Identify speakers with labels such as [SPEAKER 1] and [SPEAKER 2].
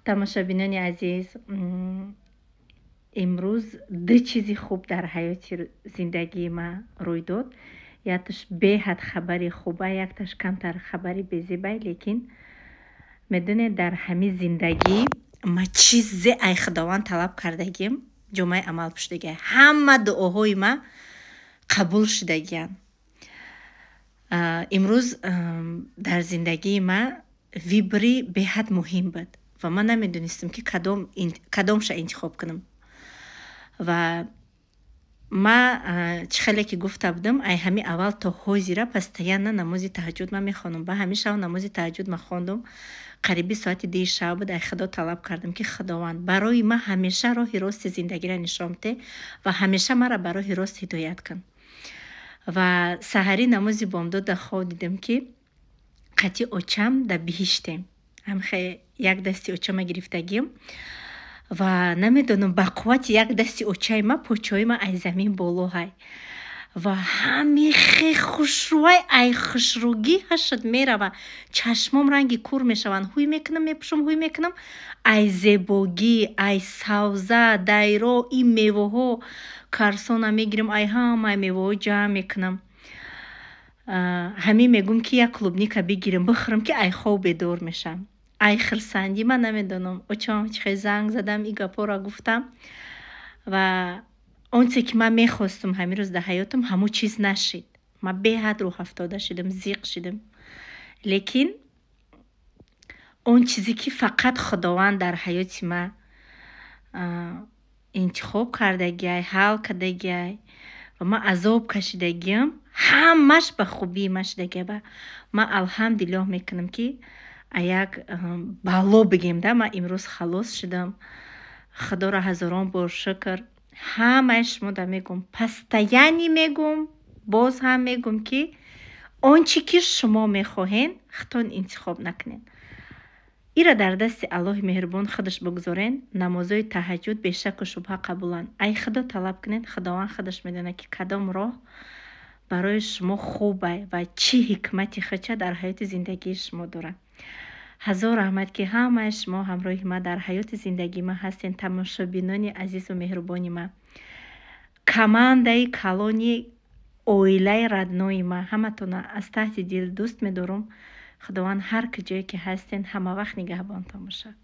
[SPEAKER 1] тамошобинони азиз, имрӯз ду чизи хуб дар ҳаёти зиндагии ман рӯй дод. якташ беҳад хабари хуба, якташ камтар хабари безебай. лекин медонед дар ҳамин зиндагӣ ма чизе ай худованд талаб кардагим ҷомаи амал пуштагия. ҳама дуоҳои ма қабул шудагиян. имрӯз дар зиндагии ма вибри беҳад муҳим буд ва ман намедонистам ки кадомша интихоб кунам. ва ма чӣ хеле ки гуфта будам, ай ҳами аввал то ҳозира постоянно намози таҳаҷҷуд ман мехонам. ба ҳамин шав намози таҳаҷҷуд ман хондум. қариби соати 10 шаб буд. ай худо талаб кардам ки худованд барои ман ҳамеша роҳи рости зиндагиро нишон бите ва ҳамеша маро ба роҳи рост ҳидоят кун. ва саҳари намози бомдода хоб дидам ки қатъи очам да биҳиштем. ҳамхе як дасти очама гирифтагим ва намедонам ба қуввати як дасти очаи ма почаи ма ай замин боло ҳай. ва ҳами хе хушрӯай ай хушрӯгӣ ҳашад мерава. чашмом ранги кур мешаванд. ҳуй мекунам, мепӯшам, ҳуй мекунам. ай зебогӣ, ай савза, дайро, ин меваҳо карсона мегирам, ай ҳамаи меваҳо ҷамъ мекунам. ҳамин мегум ки як клубника бигирам бихӯрам ки ай хоб бедор мешам. ай хирсандӣ, ман намедонам очам чӣ хел занг задам, ин гапоро гуфтам. ва он чизе ки ман мехостам ҳамин рӯз дар ҳаётам ҳамон чиз нашид. ман беҳад рӯҳафтода шудам, зиқ шудам. лекин он чизе ки фақат худованд дар ҳаёти ман интихоб кардагиай, ҳал кардагиай ва ман азоб кашидагиам, ҳамаш ба хубии ман шудагия. ба ман алҳамдулиллоҳ мекунам ки як бало бигем да, ман имрӯз халос шудам. худоро ҳазорон бор шукр. ҳамаи шумо да мегум, постоянно мегум, боз ҳам мегум ки он чи ки шумо мехоҳен худтон интихоб накунед. иро дар дасти аллоҳи меҳрубон худаш бигзорен. намозои таҳаҷҷуд бешаку шубҳа қабуланд. ай худо талаб кунед, худованд худаш медонад ки кадом роҳ барои шумо хубай ва чӣ ҳикмати хуча дар ҳаёти зиндагии шумо дорад. ҳазор раҳмат ки ҳамаи шумо ҳамроҳи ман дар ҳаёти зиндагии ман ҳастед. тамошобинони азизу меҳрубони ман, командаи калони оилаи раднои ман, ҳаматона аз таҳти дил дӯст медорам. худованд ҳар куҷое ки ҳастен ҳамавақт нигаҳбонтон бошад.